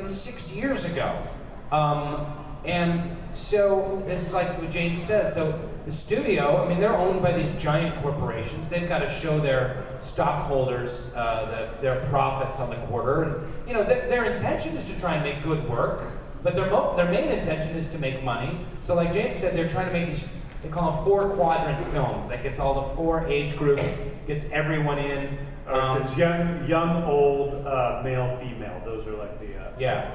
6 years ago. And so this is like what James says. So the studio, I mean, they're owned by these giant corporations. They've got to show their stockholders their profits on the quarter. And their intention is to try and make good work, but their main intention is to make money. So like James said, they're trying to make these, they call them 4-quadrant films. That gets all the 4 age groups, gets everyone in. It's young, old, male, female. Those are like the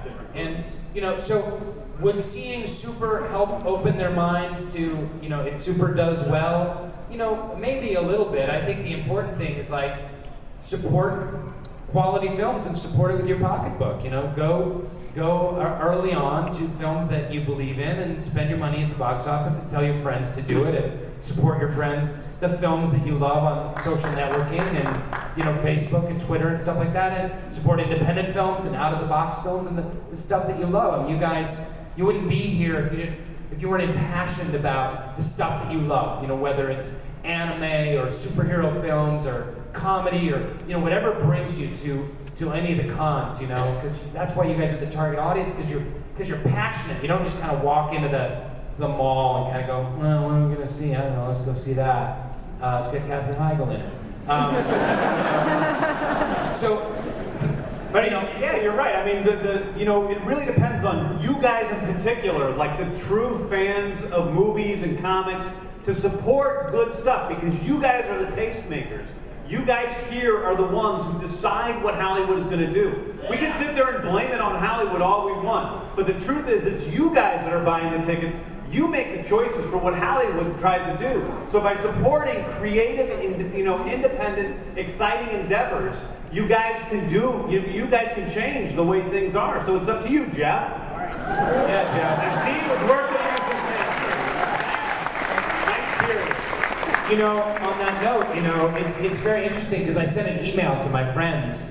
different groups. And so would seeing Super help open their minds to, if Super does well, maybe a little bit. I think the important thing is like support quality films and support it with your pocketbook. Go early on to films that you believe in and spend your money at the box office and tell your friends to do it and support your friends, the films that you love on social networking and Facebook and Twitter and stuff like that, and support independent films and out-of-the-box films and the stuff that you love. You guys, you wouldn't be here if you weren't impassioned about the stuff that you love, whether it's anime or superhero films or comedy or whatever brings you to any of the cons, because that's why you guys are the target audience, because you're passionate. You don't just kind of walk into the mall and kind of go, well, what are we going to see? I don't know, let's go see that. Let's get Katherine Heigl in it. But yeah, you're right. I mean, it really depends on you guys in particular, like the true fans of movies and comics, to support good stuff, because you guys are the tastemakers. You guys here are the ones who decide what Hollywood is going to do. We can sit there and blame it on Hollywood all we want, but the truth is it's you guys that are buying the tickets. You make the choices for what Hollywood tries to do. So by supporting creative, independent, exciting endeavors, you guys can change the way things are. So it's up to you, Jeff. All right. Yeah, Jeff. I see it was working out. Nice period. On that note, it's very interesting because I sent an email to my friends,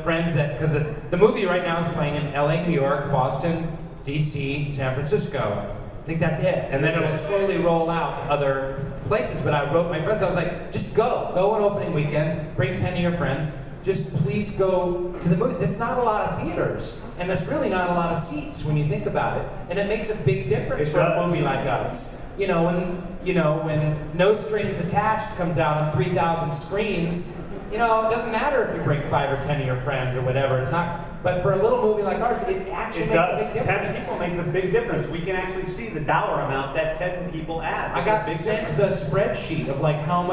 friends that, because the movie right now is playing in LA, New York, Boston, DC, San Francisco. I think that's it. And then it'll slowly roll out to other places. But I wrote my friends, I was like, just go on opening weekend, bring 10 of your friends, just please go to the movie. There's not a lot of theaters, and there's really not a lot of seats when you think about it. And it makes a big difference for a movie like us. When No Strings Attached comes out on 3,000 screens, it doesn't matter if you bring 5 or 10 of your friends or whatever. It's not. But for a little movie like ours, it actually makes a big difference. 10 people makes a big difference. We can actually see the dollar amount that 10 people add. I got sent the spreadsheet of like how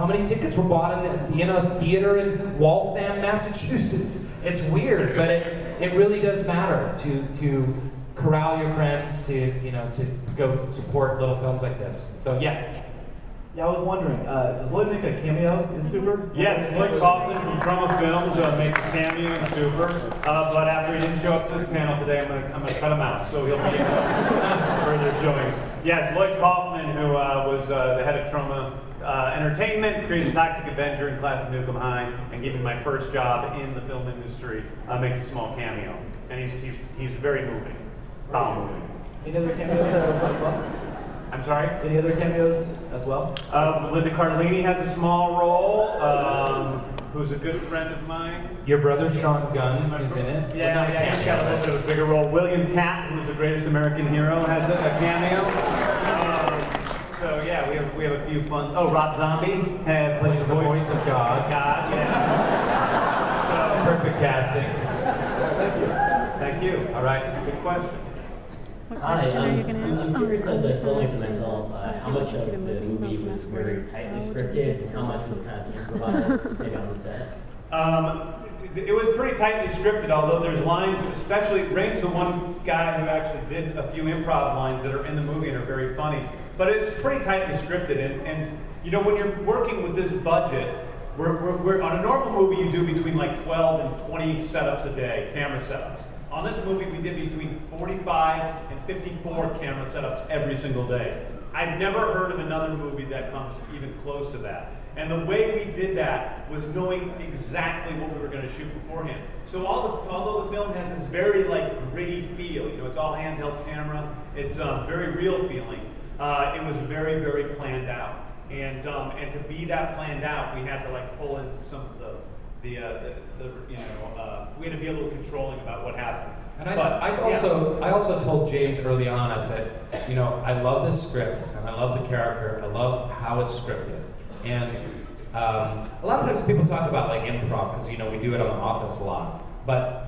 many tickets were bought in the theater in Waltham, Massachusetts. It's weird, but it really does matter to corral your friends to go support little films like this. So yeah. Yeah, I was wondering, does Lloyd make a cameo in Super? Yes, Lloyd Kaufman from Troma Films makes a cameo in Super, but after he didn't show up to this panel today, I'm gonna cut him out, so he'll be further showings. Yes, Lloyd Kaufman, who was the head of Troma Entertainment, created Toxic Avenger and Class of Nukem High, and gave me my first job in the film industry, makes a small cameo, and he's very moving, bowel moving. Any other cameos as well? I'm sorry? Any other cameos as well? Linda Cardellini has a small role, who's a good friend of mine. Your brother Sean Gunn is in it. Yeah, he's got a little bit of a bigger role. William Catt, who's the greatest American hero, has a cameo. So yeah, we have a few fun. Oh, Rob Zombie plays the voice of God. God, yeah. Perfect casting. Thank you. Thank you. All right. Good question. Hi, I'm curious as a filmmaker myself, how much of the movie was very tightly scripted, and how much was kind of improvised, maybe on the set? It was pretty tightly scripted, although there's lines, especially Rainn's the one guy who actually did a few improv lines that are in the movie and are very funny. But it's pretty tightly scripted, and when you're working with this budget, we're on a normal movie you do between like 12 and 20 setups a day, camera setups. On this movie, we did between 45 and 54 camera setups every single day. I've never heard of another movie that comes even close to that. And the way we did that was knowing exactly what we were going to shoot beforehand. So although the film has this very gritty feel, it's all handheld camera, it's very real feeling. It was very, very planned out. And to be that planned out, we had to pull in some of the we had to be a little controlling about what happened. And I also told James early on, I said, you know, I love this script, and I love the character, I love how it's scripted. And a lot of times people talk about like improv, because, you know, we do it on The Office a lot. But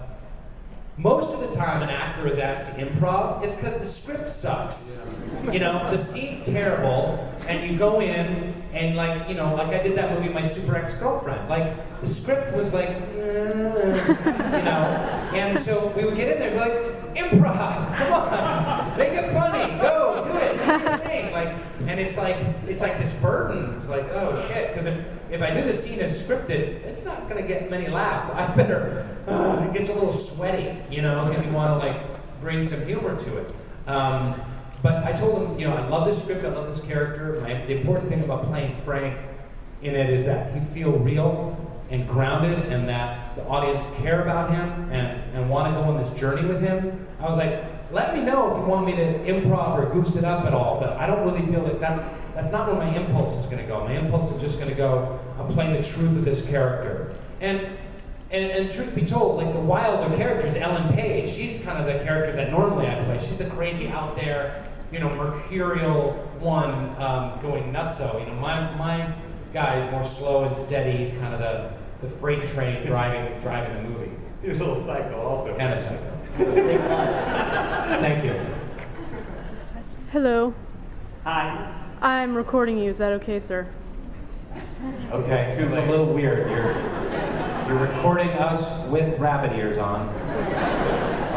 most of the time an actor is asked to improv, it's because the script sucks. Yeah. You know, the scene's terrible, and you go in, and like, you know, like I did that movie, My Super Ex-Girlfriend. Like, the script was like, you know, and so we would get in there and be like, improv, come on, make it funny, go, do it, do your thing. Like, and it's like this burden. It's like, oh shit, because if I do the scene as scripted, it's not gonna get many laughs. I better, it gets a little sweaty, you know, because you want to like bring some humor to it. But I told him, you know, I love this script, I love this character. The important thing about playing Frank in it is that he feel real and grounded, and that the audience care about him and want to go on this journey with him. I was like, let me know if you want me to improv or goose it up at all, but I don't really feel that that's not where my impulse is going to go. My impulse is just going to go, I'm playing the truth of this character. And truth be told, like the wilder character is Ellen Page. She's kind of the character that normally I play. She's the crazy out there, you know, mercurial one, going nutso. You know, my guy is more slow and steady. He's kind of the freight train driving the movie. He's a little psycho also. And a psycho. Thanks a lot. Thank you. Hello. Hi. I'm recording you. Is that okay, sir? Okay, it's a little weird. You're recording us with rabbit ears on.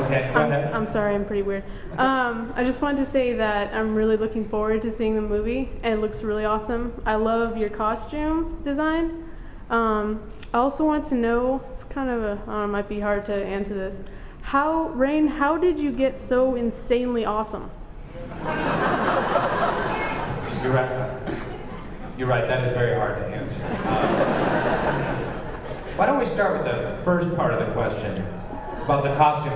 Okay, go ahead. I'm sorry, I'm pretty weird. I just wanted to say that I'm really looking forward to seeing the movie, and it looks really awesome. I love your costume design. I also want to know, it's kind of it might be hard to answer this. Rainn, how did you get so insanely awesome? You're right. You're right, that is very hard to answer. Why don't we start with the first part of the question about the costume?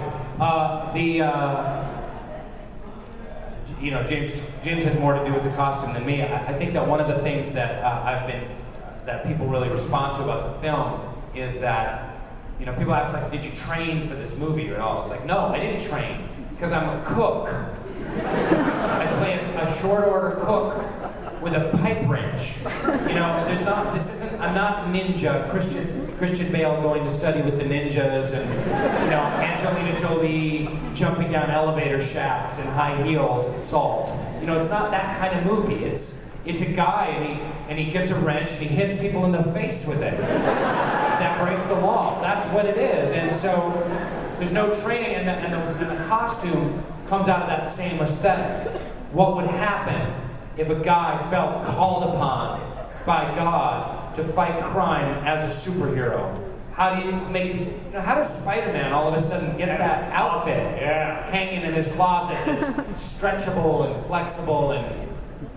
You know, James has more to do with the costume than me. I think that one of the things that that people really respond to about the film is that, you know, people ask like, did you train for this movie or all? It's like, no, I didn't train because I'm a cook. I play a short order cook with a pipe wrench. You know, I'm not ninja, Christian Bale going to study with the ninjas, and, you know, Angelina Jolie jumping down elevator shafts in high heels and salt. You know, it's not that kind of movie. It's a guy, and he gets a wrench and he hits people in the face with it that break the law. That's what it is. And so there's no training, and the costume comes out of that same aesthetic. What would happen if a guy felt called upon by God to fight crime as a superhero? How do you make these, you know, how does Spider-Man all of a sudden get that outfit hanging in his closet that's stretchable and flexible and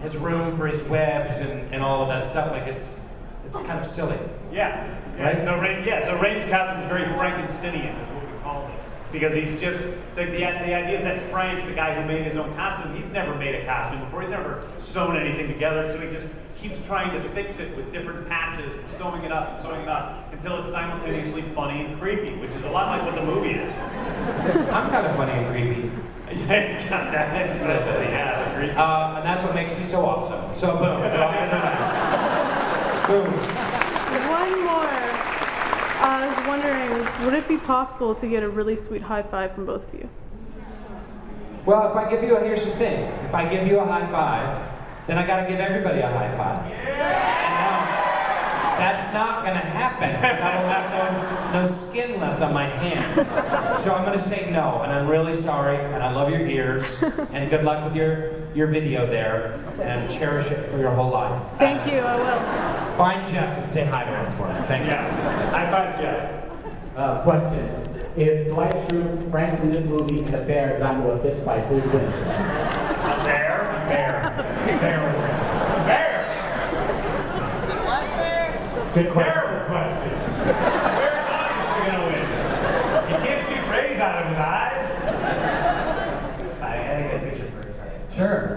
has room for his webs and all of that stuff? Like, it's kind of silly. Yeah. Right? So Rainn's costume is very Frankensteinian, is what we call it. Because he's just, the idea is that Frank, the guy who made his own costume, he's never made a costume before. He's never sewn anything together, so he just keeps trying to fix it with different patches, and sewing it up, until it's simultaneously funny and creepy, which is a lot like what the movie is. I'm kind of funny and creepy. Yeah, creepy. And that's what makes me so awesome. So boom, boom. One more. I was wondering, would it be possible to get a really sweet high five from both of you? Well, here's the thing. If I give you a high five, then I gotta give everybody a high five. And now, that's not gonna happen. I will have no skin left on my hands. So I'm gonna say no, and I'm really sorry, and I love your ears, and good luck with your video there, and cherish it for your whole life. Thank you, I will. Find Jeff and say hi to him for me. Thank you. Yeah. High five, Jeff. Question. If Dwight Schrute, Frank from this movie, and a bear got into a fist fight, who would win? A bear? Bear would win. A bear? What bear? Good question. Terrible question. Bear's obviously gonna win. You can't shoot rays out of his eyes. I gotta get a picture for a second. Sure.